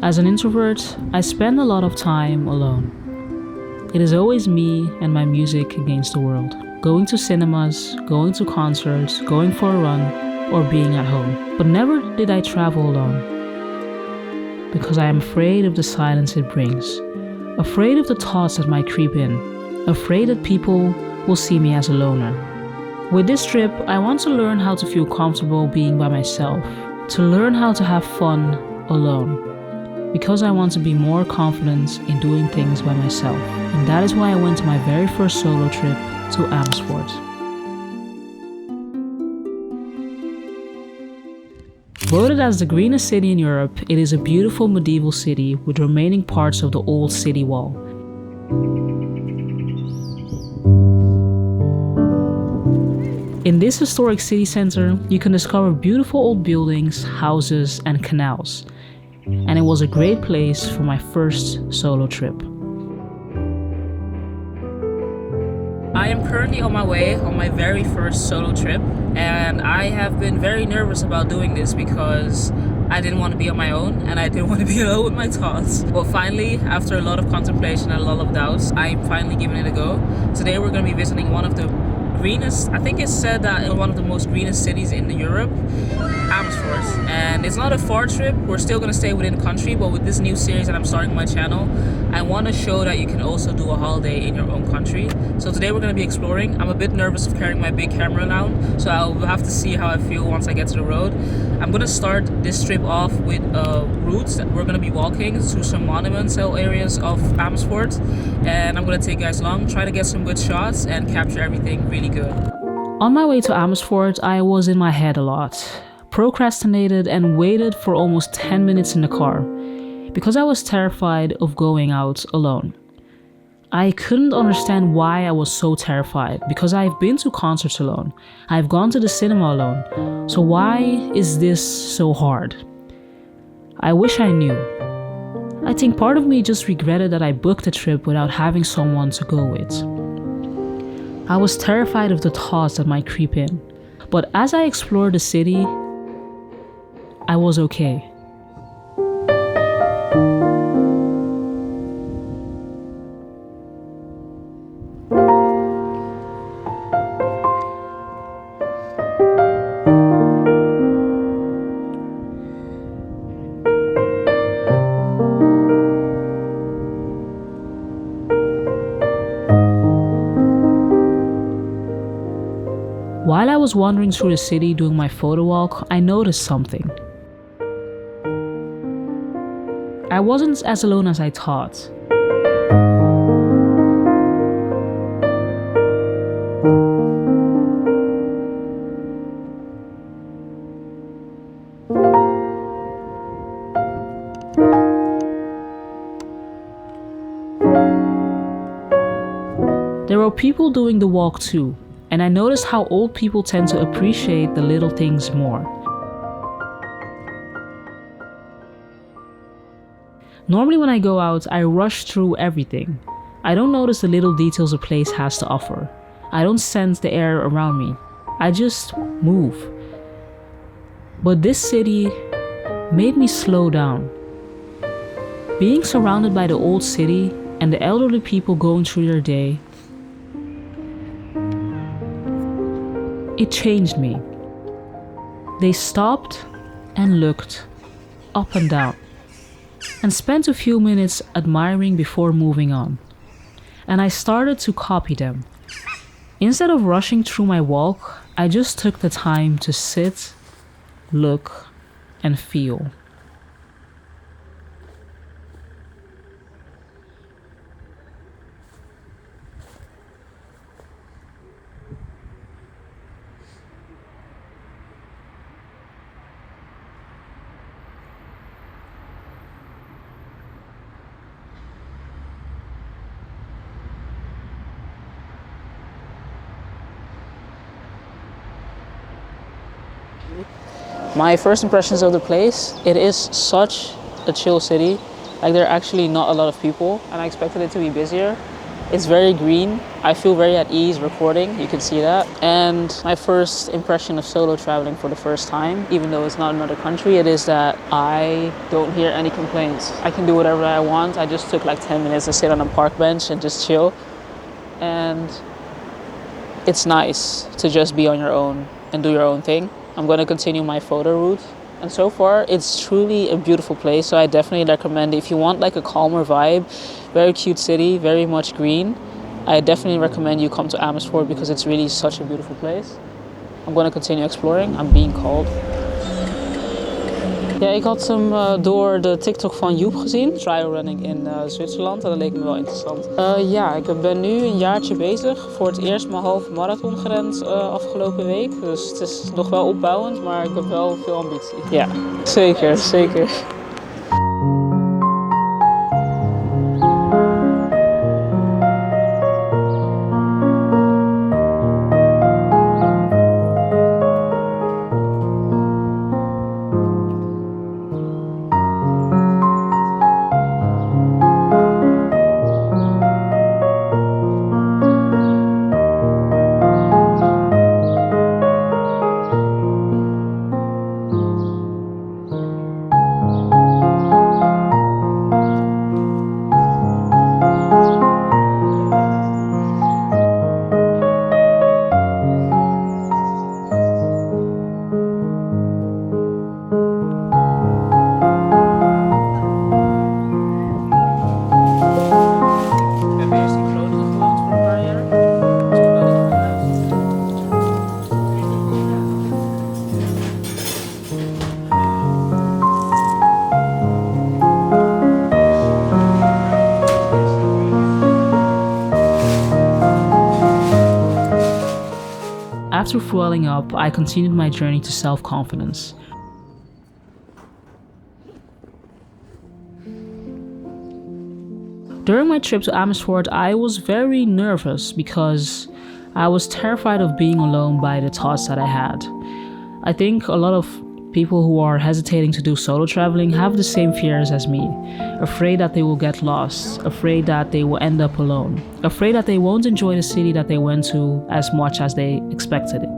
As an introvert, I spend a lot of time alone. It is always me and my music against the world. Going to cinemas, going to concerts, going for a run, or being at home. But never did I travel alone. Because I am afraid of the silence it brings. Afraid of the thoughts that might creep in. Afraid that people will see me as a loner. With this trip, I want to learn how to feel comfortable being by myself. To learn how to have fun alone. Because I want to be more confident in doing things by myself. And that is why I went to my very first solo trip to Amsterdam. Voted as the greenest city in Europe, it is a beautiful medieval city with remaining parts of the old city wall. In this historic city center, you can discover beautiful old buildings, houses, and canals. And it was a great place for my first solo trip. I am currently on my way on my very first solo trip, and I have been very nervous about doing this because I didn't want to be on my own and I didn't want to be alone with my thoughts. But finally, after a lot of contemplation and a lot of doubts, I'm finally giving it a go. Today we're going to be visiting one of the greenest, I think it's said that in one of the most greenest cities in Europe, Amsterdam. And it's not a far trip, we're still going to stay within the country, but with this new series that I'm starting on my channel, I want to show that you can also do a holiday in your own country. So today we're going to be exploring. I'm a bit nervous of carrying my big camera around, so I'll have to see how I feel once I get to the road. I'm going to start this trip off with routes that we're going to be walking to some monumental areas of Amsterdam, and I'm going to take you guys along, try to get some good shots and capture everything really good. On my way to Amsterdam, I was in my head a lot. Procrastinated and waited for almost 10 minutes in the car because I was terrified of going out alone. I couldn't understand why I was so terrified because I've been to concerts alone. I've gone to the cinema alone. So why is this so hard? I wish I knew. I think part of me just regretted that I booked the trip without having someone to go with. I was terrified of the thoughts that might creep in. But as I explored the city, I was okay. While I was wandering through the city doing my photo walk, I noticed something. I wasn't as alone as I thought. There were people doing the walk too, and I noticed how old people tend to appreciate the little things more. Normally when I go out, I rush through everything. I don't notice the little details a place has to offer. I don't sense the air around me. I just move. But this city made me slow down. Being surrounded by the old city and the elderly people going through their day, it changed me. They stopped and looked up and down and spent a few minutes admiring before moving on. And I started to copy them. Instead of rushing through my walk, I just took the time to sit, look, and feel. My first impressions of the place, it is such a chill city. Like there are actually not a lot of people and I expected it to be busier. It's very green. I feel very at ease recording, you can see that. And my first impression of solo traveling for the first time, even though it's not another country, it is that I don't hear any complaints. I can do whatever I want. I just took like 10 minutes to sit on a park bench and just chill. And it's nice to just be on your own and do your own thing. I'm going to continue my photo route. And so far, it's truly a beautiful place. So I definitely recommend it. If you want like a calmer vibe, very cute city, very much green, I definitely recommend you come to Amersfoort because it's really such a beautiful place. I'm going to continue exploring. I'm being called. Ja, ik had hem door de TikTok van Joep gezien, trial running in Zwitserland. En dat leek me wel interessant. Ja, ik ben nu een jaartje bezig. Voor het eerst mijn halve marathon gerend afgelopen week. Dus het is nog wel opbouwend, maar ik heb wel veel ambitie. Ja, zeker, zeker. After fueling up, I continued my journey to self-confidence. During my trip to Amersfoort, I was very nervous because I was terrified of being alone by the thoughts that I had. I think a lot of people who are hesitating to do solo traveling have the same fears as me. Afraid that they will get lost, afraid that they will end up alone, afraid that they won't enjoy the city that they went to as much as they expected it.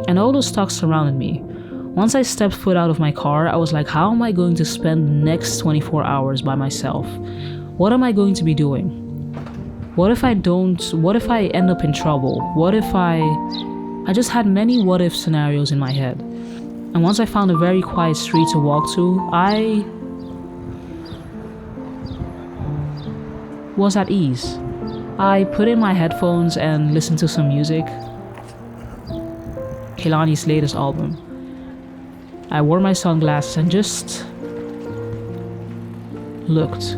And all those thoughts surrounded me. Once I stepped foot out of my car, I was like, how am I going to spend the next 24 hours by myself? What am I going to be doing? What if I end up in trouble? What if I just had many what if scenarios in my head. And once I found a very quiet street to walk to, I was at ease. I put in my headphones and listened to some music. Kehlani's latest album. I wore my sunglasses and just looked.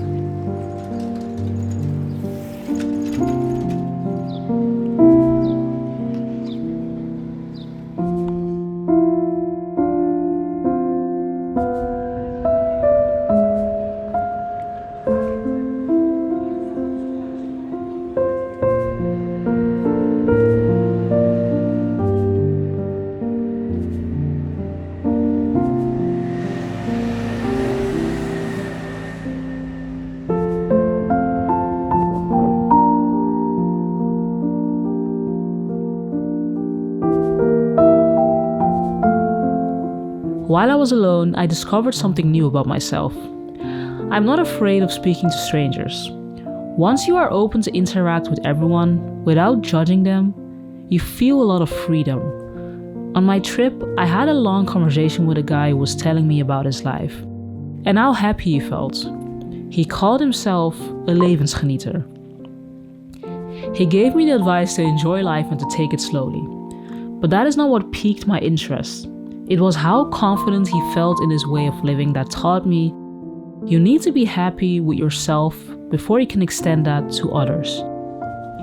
While I was alone, I discovered something new about myself. I'm not afraid of speaking to strangers. Once you are open to interact with everyone without judging them, you feel a lot of freedom. On my trip, I had a long conversation with a guy who was telling me about his life and how happy he felt. He called himself a levensgenieter. He gave me the advice to enjoy life and to take it slowly. But that is not what piqued my interest. It was how confident he felt in his way of living that taught me you need to be happy with yourself before you can extend that to others.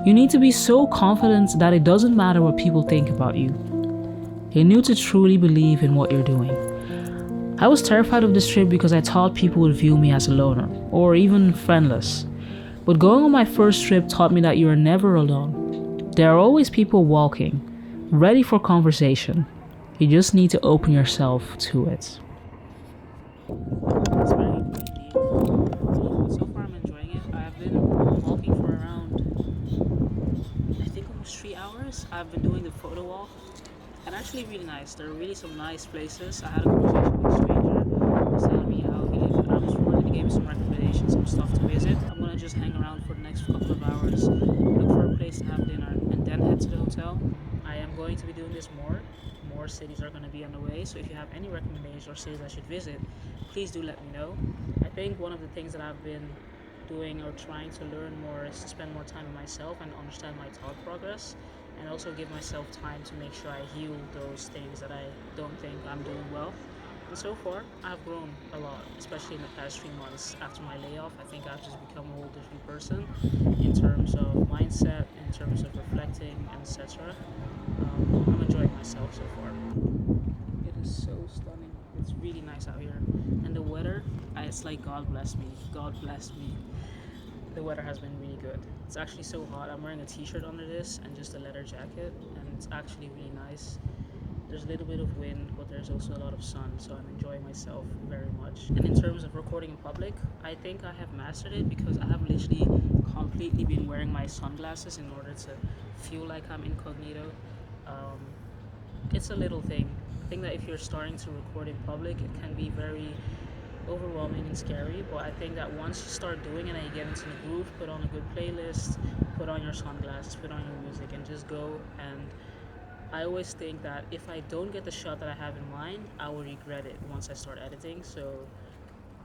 You need to be so confident that it doesn't matter what people think about you. You need to truly believe in what you're doing. I was terrified of this trip because I thought people would view me as a loner or even friendless. But going on my first trip taught me that you are never alone. There are always people walking, ready for conversation. You just need to open yourself to it. It's very pretty. So far I'm enjoying it. I have been walking I've been doing the photo walk, and actually really nice. There are really some nice places. I had a conversation with a stranger who was telling me how he lives in Amsterdam, and he gave me some recommendations, some stuff to visit. I'm gonna just hang around for the next couple of hours, look for a place to have dinner, and then head to the hotel. I am going to be doing this more. More cities are going to be on the way, so if you have any recommendations or cities I should visit, please do let me know. I think one of the things that I've been doing or trying to learn more is to spend more time with myself and understand my thought progress, and also give myself time to make sure I heal those things that I don't think I'm doing well. And so far, I've grown a lot, especially in the past 3 months after my layoff. I think I've just become a whole different person in terms of mindset, in terms of reflecting, and etc. I'm enjoying myself so far. It is so stunning. It's really nice out here. And the weather, it's like God bless me. God bless me. The weather has been really good. It's actually so hot. I'm wearing a t-shirt under this and just a leather jacket, and it's actually really nice. There's a little bit of wind, but there's also a lot of sun, so I'm enjoying myself very much. And in terms of recording in public, I think I have mastered it because I have literally completely been wearing my sunglasses in order to feel like I'm incognito. It's a little thing. I think that if you're starting to record in public, it can be very overwhelming and scary, but I think that once you start doing it and you get into the groove, put on a good playlist, put on your sunglasses, put on your music, and just go. And I always think that if I don't get the shot that I have in mind, I will regret it once I start editing. So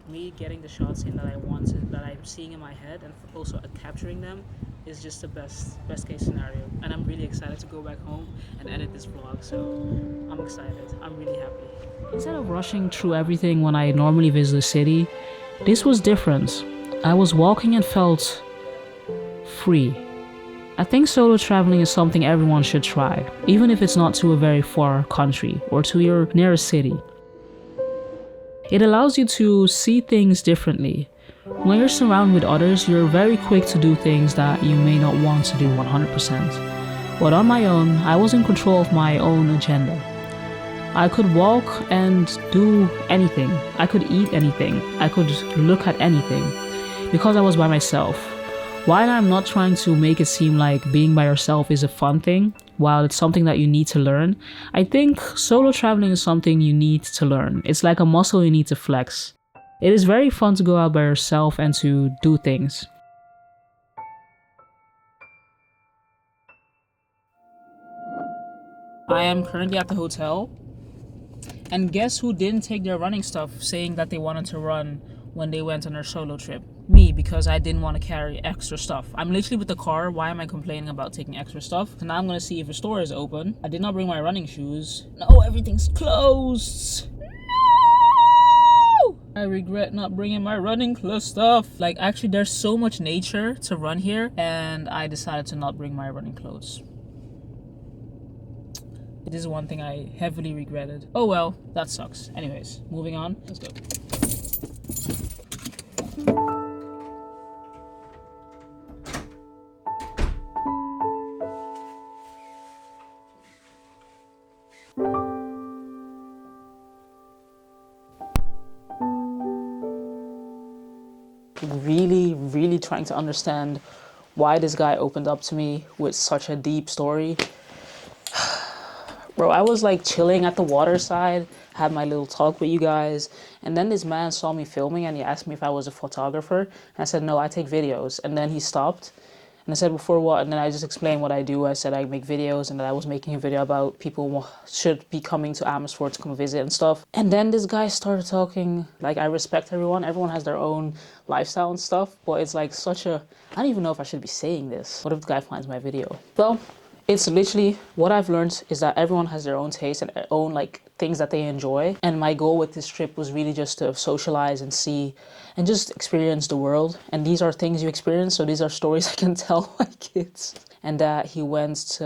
me getting the shots in that I want to, that I'm seeing in my head, and also capturing them is just the best case scenario. And I'm really excited to go back home and edit this vlog, so I'm excited. I'm really happy. Instead of rushing through everything when I normally visit a city, this was different. I was walking and felt free. I think solo traveling is something everyone should try, even if it's not to a very far country or to your nearest city. It allows you to see things differently. When you're surrounded with others, you're very quick to do things that you may not want to do 100%. But on my own, I was in control of my own agenda. I could walk and do anything. I could eat anything. I could look at anything because I was by myself. While I'm not trying to make it seem like being by yourself is a fun thing, while it's something that you need to learn, I think solo traveling is something you need to learn. It's like a muscle you need to flex. It is very fun to go out by yourself and to do things. I am currently at the hotel, and guess who didn't take their running stuff, saying that they wanted to run when they went on their solo trip? Me, because I didn't want to carry extra stuff. I'm literally with the car. Why am I complaining about taking extra stuff? So now I'm gonna see if the store is open. I did not bring my running shoes. No, everything's closed. No! I regret not bringing my running stuff. Like, actually, there's so much nature to run here, and I decided to not bring my running clothes. It is one thing I heavily regretted. Oh well, that sucks. Anyways, moving on. Let's go. Really trying to understand why this guy opened up to me with such a deep story. Bro, I was like chilling at the water side, had my little talk with you guys, and then this man saw me filming and he asked me if I was a photographer, and I said no, I take videos. And then he stopped and I said, before what? And then I just explained what I do. I said I make videos and that I was making a video about people who should be coming to Amsterdam to come visit and stuff. And then this guy started talking like, I respect everyone has their own lifestyle and stuff, but it's like such a, I don't even know if I should be saying this. What if the guy finds my video? Well, it's literally, what I've learned is that everyone has their own taste and their own like things that they enjoy. And my goal with this trip was really just to socialize and see and just experience the world. And these are things you experience, so these are stories I can tell my kids. And that he lives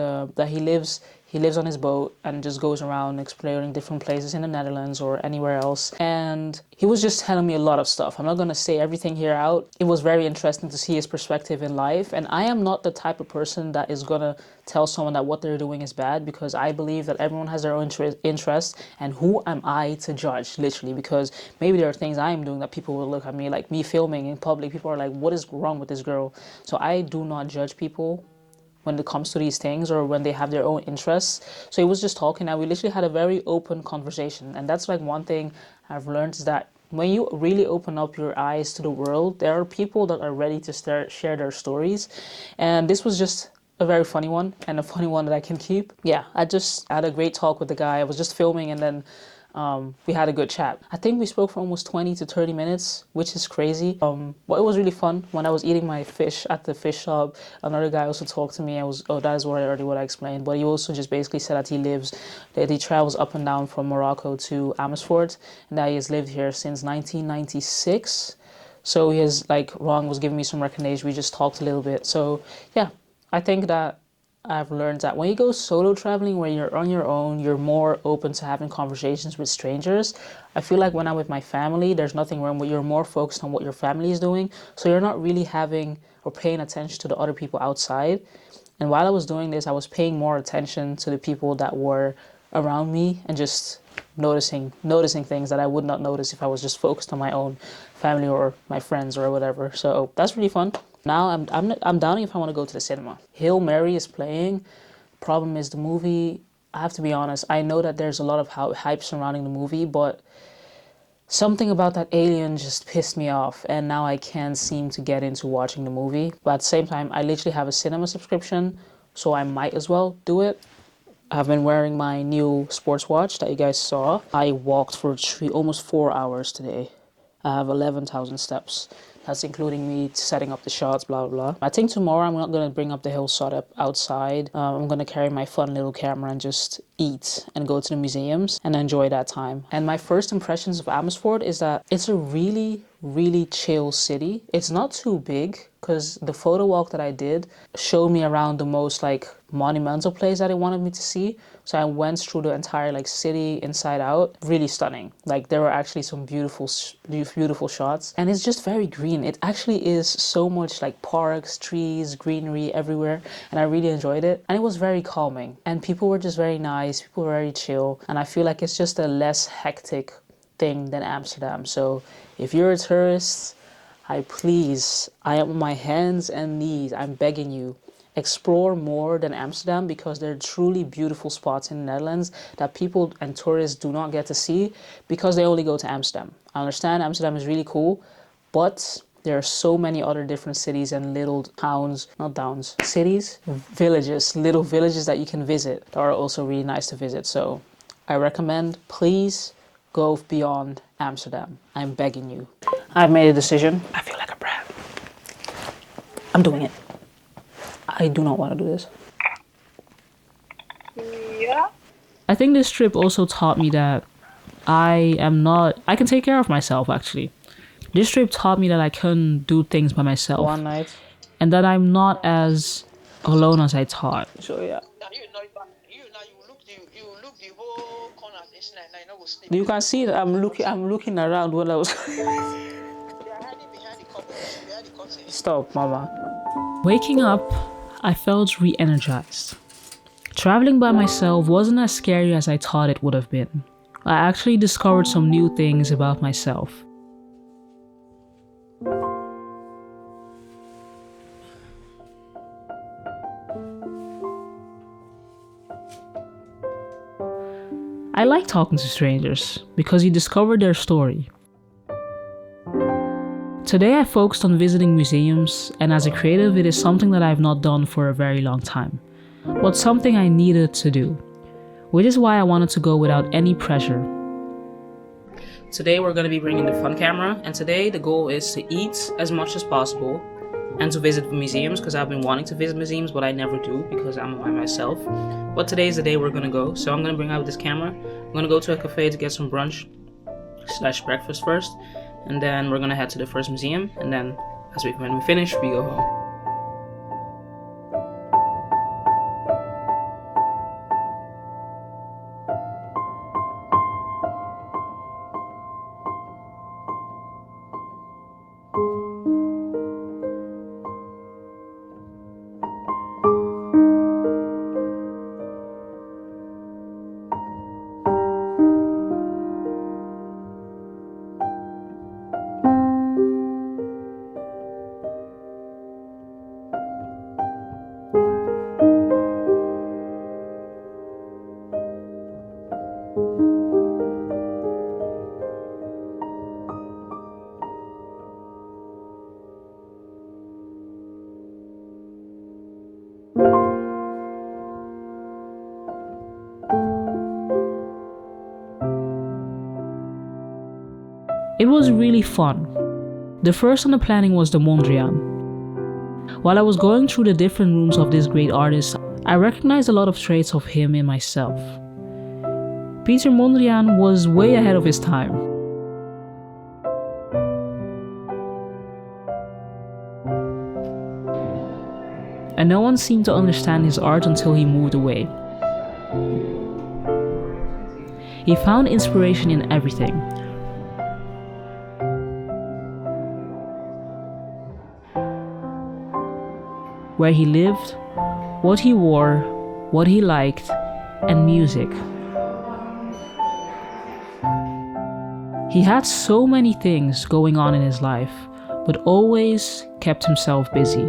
on his boat and just goes around exploring different places in the Netherlands or anywhere else. And he was just telling me a lot of stuff. I'm not going to say everything here out. It was very interesting to see his perspective in life. And I am not the type of person that is going to tell someone that what they're doing is bad, because I believe that everyone has their own interests, and who am I to judge, literally? Because maybe there are things I'm doing that people will look at me, like me filming in public. People are like, what is wrong with this girl? So I do not judge people when it comes to these things or when they have their own interests. So he was just talking and we literally had a very open conversation. And that's like one thing I've learned is that when you really open up your eyes to the world, there are people that are ready to share their stories. And this was just a very funny one and a funny one that I can keep. Yeah, I just had a great talk with the guy. I was just filming and then we had a good chat. I think we spoke for almost 20 to 30 minutes, which is crazy. But it was really fun. When I was eating my fish at the fish shop, another guy also talked to me. That is what I explained. But he also just basically said that he travels up and down from Morocco to Amersfoort, and that he has lived here since 1996. So he has, like, Ron was giving me some recommendation. We just talked a little bit. So yeah, I think that I've learned that when you go solo traveling, where you're on your own, you're more open to having conversations with strangers. I feel like when I'm with my family, there's nothing wrong, but you're more focused on what your family is doing. So you're not really having or paying attention to the other people outside. And while I was doing this, I was paying more attention to the people that were around me and just noticing things that I would not notice if I was just focused on my own family or my friends or whatever. So that's really fun. Now I'm doubting if I want to go to the cinema. Hail Mary is playing. Problem is the movie, I have to be honest, I know that there's a lot of hype surrounding the movie, but something about that alien just pissed me off, and now I can't seem to get into watching the movie. But at the same time, I literally have a cinema subscription, so I might as well do it. I've been wearing my new sports watch that you guys saw. I walked for almost 4 hours today. I have 11,000 steps. That's including me setting up the shots, blah, blah, blah. I think tomorrow I'm not going to bring up the whole setup outside. I'm going to carry my fun little camera and just eat and go to the museums and enjoy that time. And my first impressions of Amersfoort is that it's a really, really chill city. It's not too big because the photo walk that I did showed me around the most like monumental place that it wanted me to see. So I went through the entire like city inside out. Really stunning. Like there were actually some beautiful shots, and it's just very green. It actually is so much like parks, trees, greenery everywhere, and I really enjoyed it. And it was very calming, and people were just very nice. People were very chill, and I feel like it's just a less hectic thing than Amsterdam. So if you're a tourist, I am on my hands and knees, I'm begging you, explore more than Amsterdam, because there are truly beautiful spots in the Netherlands that people and tourists do not get to see because they only go to Amsterdam. I understand Amsterdam is really cool, but there are so many other different cities and little towns, not towns, cities, villages, little villages that you can visit that are also really nice to visit. So I recommend, please go beyond Amsterdam. I'm begging you. I've made a decision. I feel like a brat. I'm doing it. I do not want to do this. Yeah. I think this trip also taught me that I can take care of myself, actually. This trip taught me that I can do things by myself. One night. And that I'm not as alone as I thought. So yeah. You whole corner now you know go sleep. You can see that I'm looking around when I was They are hiding behind the cupboards, behind the curtain. Stop, mama. Waking up, I felt re-energized. Traveling by myself wasn't as scary as I thought it would have been. I actually discovered some new things about myself. I like talking to strangers because you discover their story. Today I focused on visiting museums, and as a creative it is something that I've not done for a very long time, but something I needed to do, which is why I wanted to go without any pressure. Today we're going to be bringing the fun camera, and today the goal is to eat as much as possible and to visit museums, because I've been wanting to visit museums but I never do because I'm by myself. But today is the day we're going to go, so I'm going to bring out this camera. I'm going to go to a cafe to get some brunch / breakfast first, and then we're going to head to the first museum, and then when we finish we go home. It was really fun. The first on the planning was the Mondrian. While I was going through the different rooms of this great artist, I recognized a lot of traits of him in myself. Peter Mondrian was way ahead of his time. And no one seemed to understand his art until he moved away. He found inspiration in everything. Where he lived, what he wore, what he liked, and music. He had so many things going on in his life, but always kept himself busy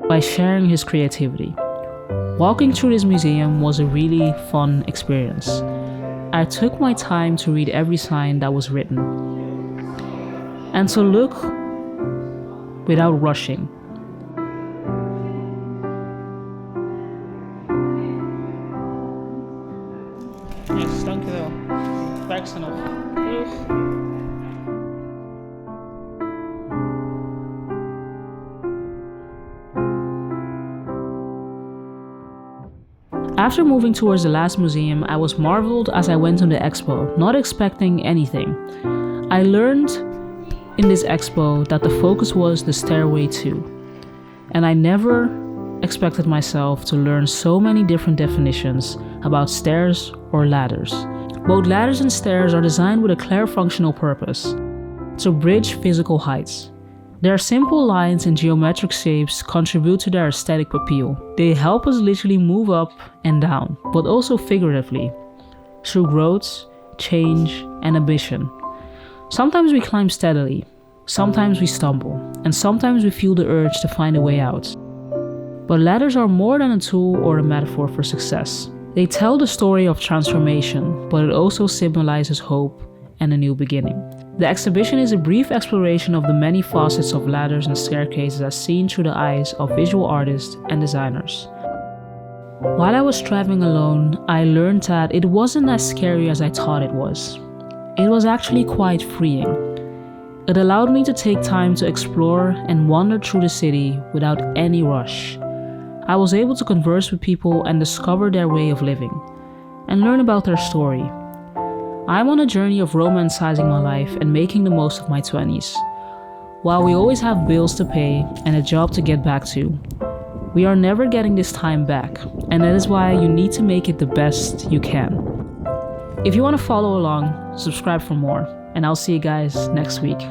by sharing his creativity. Walking through this museum was a really fun experience. I took my time to read every sign that was written and to look without rushing. Yes, dankjewel. Werk ze nog. After moving towards the last museum, I was marveled as I went on the expo, not expecting anything. I learned in this expo that the focus was the Stairway 2, and I never expected myself to learn so many different definitions about stairs or ladders. Both ladders and stairs are designed with a clear functional purpose: to bridge physical heights. Their simple lines and geometric shapes contribute to their aesthetic appeal. They help us literally move up and down, but also figuratively, through growth, change, and ambition. Sometimes we climb steadily, sometimes we stumble, and sometimes we feel the urge to find a way out. But ladders are more than a tool or a metaphor for success. They tell the story of transformation, but it also symbolizes hope and a new beginning. The exhibition is a brief exploration of the many facets of ladders and staircases as seen through the eyes of visual artists and designers. While I was traveling alone, I learned that it wasn't as scary as I thought it was. It was actually quite freeing. It allowed me to take time to explore and wander through the city without any rush. I was able to converse with people and discover their way of living, and learn about their story. I'm on a journey of romanticizing my life and making the most of my 20s. While we always have bills to pay and a job to get back to, we are never getting this time back, and that is why you need to make it the best you can. If you want to follow along, subscribe for more, and I'll see you guys next week.